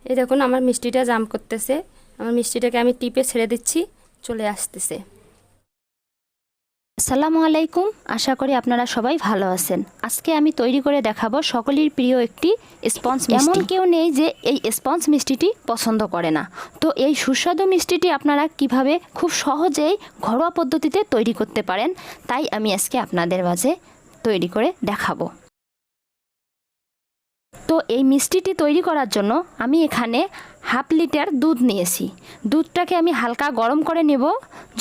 এই দেখুন আমার মিষ্টিটা জাম করতেছে। আমার মিষ্টিটাকে আমি টিপে ছেড়ে দিচ্ছি, চলে আসতেছে। আসসালামু আলাইকুম, আশা করি আপনারা সবাই ভালো আছেন। আজকে আমি তৈরি করে দেখাবো সকলের প্রিয় একটি স্পঞ্জ মিষ্টি। এমন কেউ নেই যে এই স্পঞ্জ মিষ্টিটি পছন্দ করে না। তো এই সুস্বাদু মিষ্টিটি আপনারা কিভাবে খুব সহজেই ঘরোয়া পদ্ধতিতে তৈরি করতে পারেন, তাই আমি আজকে আপনাদের মাঝে তৈরি করে দেখাবো। তো এই মিষ্টিটি তৈরি করার জন্য আমি এখানে হাফ লিটার দুধ নিয়েছি। দুধটাকে আমি হালকা গরম করে নেব।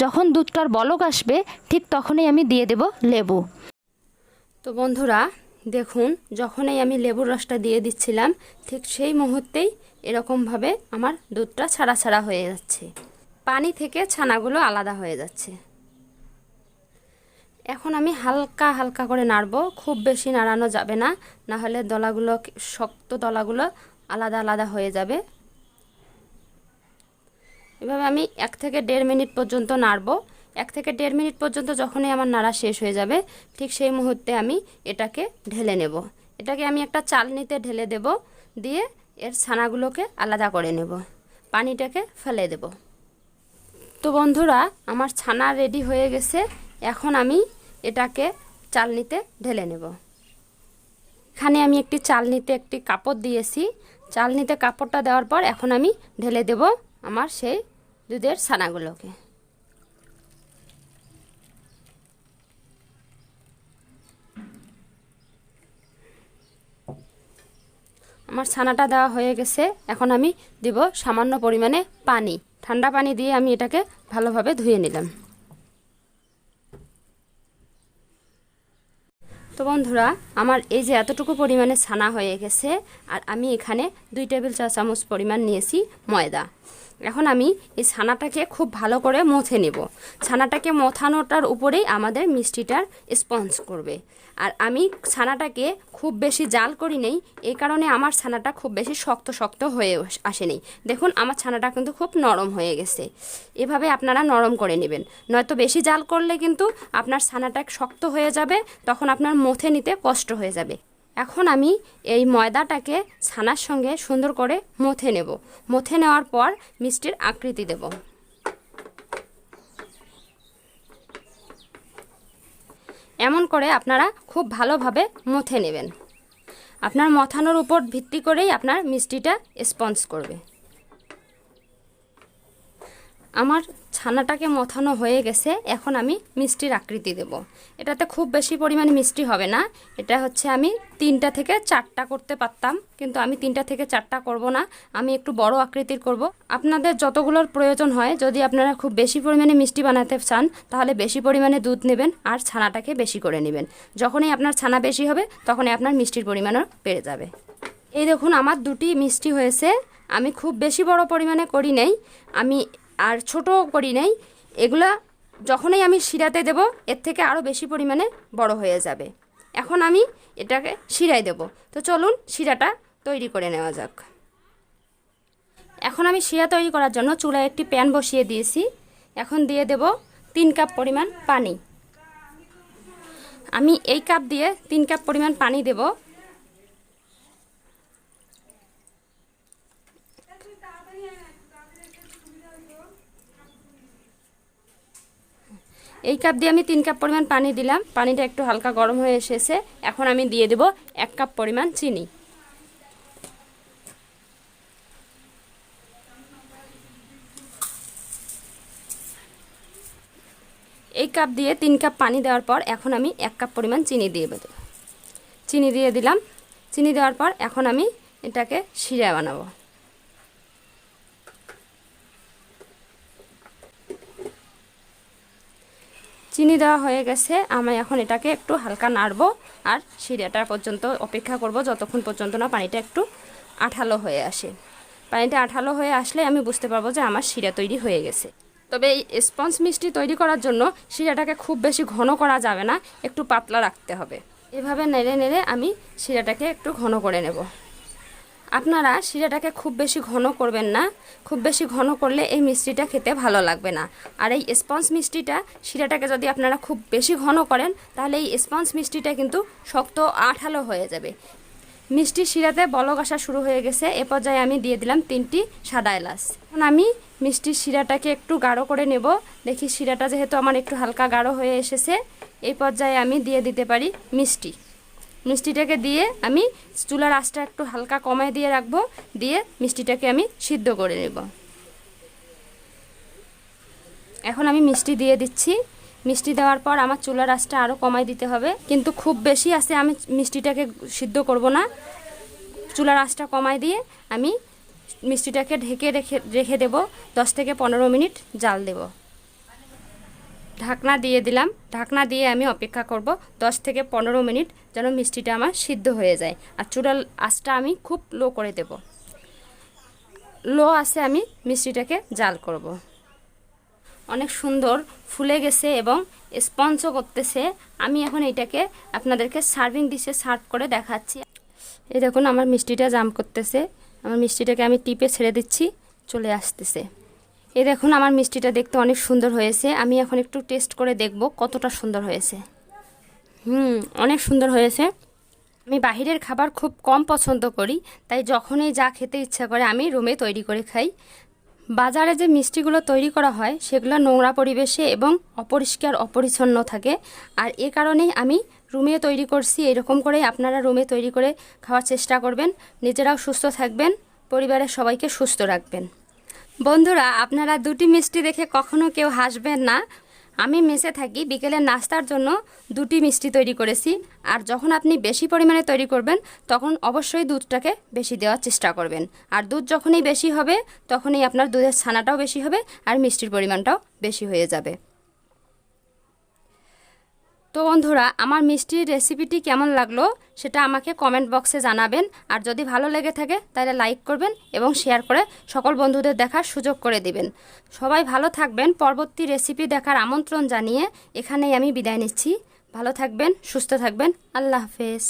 যখন দুধটার বলক আসবে ঠিক তখনই আমি দিয়ে দেব লেবু। তো বন্ধুরা দেখুন, যখনই আমি লেবুর রসটা দিয়ে দিচ্ছিলাম ঠিক সেই মুহূর্তেই এরকমভাবে আমার দুধটা ছাড়া ছাড়া হয়ে যাচ্ছে, পানি থেকে ছানাগুলো আলাদা হয়ে যাচ্ছে। এখন আমি হালকা হালকা করে নাড়ব, খুব বেশি নাড়ানো যাবে না, না হলে দলাগুলো, শক্ত দলাগুলো আলাদা আলাদা হয়ে যাবে। এভাবে আমি 1 থেকে 1.5 মিনিট পর্যন্ত নাড়ব। 1 থেকে 1.5 মিনিট পর্যন্ত যখনই আমার নাড়া শেষ হয়ে যাবে ঠিক সেই মুহূর্তে আমি এটাকে ঢেলে নেব। এটাকে আমি একটা চালনিতে ঢেলে দেব, দিয়ে এর ছানাগুলোকে আলাদা করে নেব, পানিটাকে ফেলে দেব। তো বন্ধুরা আমার ছানা রেডি হয়ে গেছে। এখন আমি এটাকে চালনিতে ঢেলে নেব। এখানে আমি একটি চালনিতে একটি কাপড় দিয়েছি। চালনিতে কাপড়টা দেওয়ার পর এখন আমি ঢেলে দেব আমার সেই দুধের ছানাগুলোকে। আমার ছানাটা দেওয়া হয়ে গেছে। এখন আমি দেব সামান্য পরিমাণে পানি, ঠান্ডা পানি দিয়ে আমি এটাকে ভালোভাবে ধুয়ে নিলাম। তো বন্ধুরা আমার এই যে এতটুকু পরিমাণে ছানা হয়ে গেছে, আর আমি এখানে 2 টেবিল চা চামচ পরিমাণ নিয়েছি ময়দা। এখন আমি এই ছানাটাকে খুব ভালো করে মথে নেব। ছানাটাকে মথানোটার উপরেই আমাদের মিষ্টিটার স্পঞ্জ করবে। আর আমি ছানাটাকে খুব বেশি জাল করি নেই, এই কারণে আমার ছানাটা খুব বেশি শক্ত শক্ত হয়ে আসেনি। দেখুন আমার ছানাটা কিন্তু খুব নরম হয়ে গেছে। এভাবে আপনারা নরম করে নেবেন, নয়তো বেশি জাল করলে কিন্তু আপনার ছানাটা শক্ত হয়ে যাবে, তখন আপনার মথে নিতে কষ্ট হয়ে যাবে। এখন আমি এই ময়দাটাকে ছানার সঙ্গে সুন্দর করে মথে নেব। মথে নেওয়ার পর মিষ্টির আকৃতি দেব। এমন করে আপনারা খুব ভালোভাবে মথে নেবেন। আপনার মথানোর উপর ভিত্তি করেই আপনার মিষ্টিটা স্পঞ্জ করবে। আমার ছানাটাকে মথানো হয়ে গেছে। এখন আমি মিষ্টির আকৃতি দেব। এটাতে খুব বেশি পরিমাণে মিষ্টি হবে না। এটা হচ্ছে আমি 3টা থেকে 4টা করতে পারতাম, কিন্তু আমি 3টা থেকে 4টা করব না, আমি একটু বড় আকৃতির করব। আপনাদের যতগুলোর প্রয়োজন হয়, যদি আপনারা খুব বেশি পরিমাণে মিষ্টি বানাতে চান তাহলে বেশি পরিমাণে দুধ নেবেন আর ছানাটাকে বেশি করে নেবেন। যখনই আপনার ছানা বেশি হবে তখনই আপনার মিষ্টির পরিমাণও বেড়ে যাবে। এই দেখুন আমার 2টি মিষ্টি হয়েছে। আমি খুব বেশি বড় পরিমাণে করি নাই, আমি আর ছোটও করি নাই। এগুলা যখনই আমি শিরাতে দেব এর থেকে আরও বেশি পরিমাণে বড় হয়ে যাবে। এখন আমি এটাকে শিরায় দেব। তো চলুন শিরাটা তৈরি করে নেওয়া যাক। এখন আমি শিরা তৈরি করার জন্য চুলায় একটি প্যান বসিয়ে দিয়েছি। এখন দিয়ে দেব 3 কাপ পরিমাণ পানি। আমি এই কাপ দিয়ে 3 কাপ পরিমাণ পানি দেব। এই কাপ দিয়ে আমি 3 কাপ পরিমাণ পানি দিলাম। পানিটা একটু হালকা গরম হয়ে এসেছে। এখন আমি দিয়ে দেব 1 কাপ পরিমাণ চিনি। এই কাপ দিয়ে 3 কাপ পানি দেওয়ার পর এখন আমি 1 কাপ পরিমাণ চিনি দিয়ে দেব। চিনি দিয়ে দিলাম। চিনি দেওয়ার পর এখন আমি এটাকে শিরা বানাবো। চিনি দেওয়া হয়ে গেছে। আমি এখন এটাকে একটু হালকা নাড়বো আর শিরাটা পর্যন্ত অপেক্ষা করব, যতক্ষণ পর্যন্ত না পানিটা একটু আঠালো হয়ে আসে। পানিটা আঠালো হয়ে আসলে আমি বুঝতে পারবো যে আমার শিরা তৈরি হয়ে গেছে। তবে এই স্পঞ্জ মিষ্টি তৈরি করার জন্য শিরাটাকে খুব বেশি ঘন করা যাবে না, একটু পাতলা রাখতে হবে। এভাবে নেড়ে নেড়ে আমি শিরাটাকে একটু ঘন করে নেব। আপনারা শিরাটাকে খুব বেশি ঘন করবেন না, খুব বেশি ঘন করলে এই মিষ্টিটা খেতে ভালো লাগবে না। আর এই স্পঞ্জ মিষ্টিটা শিরাটাকে যদি আপনারা খুব বেশি ঘন করেন তাহলে এই স্পঞ্জ মিষ্টিটা কিন্তু শক্ত আঠালো হয়ে যাবে। মিষ্টি শিরাতে বলক আসা শুরু হয়ে গেছে। এ পর্যায়ে আমি দিয়ে দিলাম 3টি সাদা এলাচ। এখন আমি মিষ্টির শিরাটাকে একটু গাঢ় করে নেব। দেখি শিরাটা যেহেতু আমার একটু হালকা গাঢ় হয়ে এসেছে, এই পর্যায়ে আমি দিয়ে দিতে পারি মিষ্টিটাকে দিয়ে আমি চুলার আঁচটা একটু হালকা কমায় দিয়ে রাখবো। দিয়ে মিষ্টিটাকে আমি সিদ্ধ করে নেব। এখন আমি মিষ্টি দিয়ে দিচ্ছি। মিষ্টি দেওয়ার পর আমার চুলার আঁচটা আরও কমায় দিতে হবে, কিন্তু খুব বেশি আছে আমি মিষ্টিটাকে সিদ্ধ করব না। চুলার আঁচটা কমায় দিয়ে আমি মিষ্টিটাকে ঢেকে রেখে দেব। 10 থেকে 15 মিনিট জাল দেব। ঢাকনা দিয়ে দিলাম। ঢাকনা দিয়ে আমি অপেক্ষা করব 10 থেকে 15 মিনিট, যেন মিষ্টিটা আমার সিদ্ধ হয়ে যায়। আর চুলার আঁচটা আমি খুব লো করে দেব। লো আঁচে আমি মিষ্টিটাকে জাল করব। অনেক সুন্দর ফুলে গেছে এবং স্পঞ্জও করতেছে। আমি এখন এটাকে আপনাদেরকে সার্ভিং ডিশে সার্ভ করে দেখাচ্ছি। এই দেখুন আমার মিষ্টিটা জাম করতেছে। আমার মিষ্টিটাকে আমি টিপে ছেড়ে দিচ্ছি, চলে আসতেছে। এই দেখুন আমার মিষ্টিটা দেখতে অনেক সুন্দর হয়েছে। আমি এখন একটু টেস্ট করে দেখব কতটা সুন্দর হয়েছে। অনেক সুন্দর হয়েছে। আমি বাহিরের খাবার খুব কম পছন্দ করি, তাই যখনই যা খেতে ইচ্ছা করে আমি রুমে তৈরি করে খাই। বাজারে যে মিষ্টিগুলো তৈরি করা হয় সেগুলো নোংরা পরিবেশে এবং অপরিষ্কার অপরিচ্ছন্ন থাকে। আর এ কারণেই আমি রুমে তৈরি করছি। এরকম করেই আপনারা রুমে তৈরি করে খাওয়ার চেষ্টা করবেন। নিজেরাও সুস্থ থাকবেন, পরিবারের সবাইকে সুস্থ রাখবেন। বন্ধুরা, আপনারা 2টি মিষ্টি দেখে কখনো কেউ হাসবেন না। আমি মেসে থাকি, বিকেলের নাস্তার জন্য 2টি মিষ্টি তৈরি করেছি। আর যখন আপনি বেশি পরিমাণে তৈরি করবেন তখন অবশ্যই দুধটাকে বেশি দেওয়ার চেষ্টা করবেন। আর দুধ যখনই বেশি হবে তখনই আপনার দুধের ছানাটাও বেশি হবে আর মিষ্টির পরিমাণটাও বেশি হয়ে যাবে। তো বন্ধুরা, আমার মিষ্টির রেসিপিটি কেমন লাগলো সেটা আমাকে কমেন্ট বক্সে জানাবেন। আর যদি ভালো লেগে থাকে তাহলে লাইক করবেন এবং শেয়ার করে সকল বন্ধুদের দেখার সুযোগ করে দিবেন। সবাই ভালো থাকবেন। পরবর্তী রেসিপি দেখার আমন্ত্রণ জানিয়ে এখানেই আমি বিদায় নিচ্ছি। ভালো থাকবেন, সুস্থ থাকবেন। আল্লাহ হাফেজ।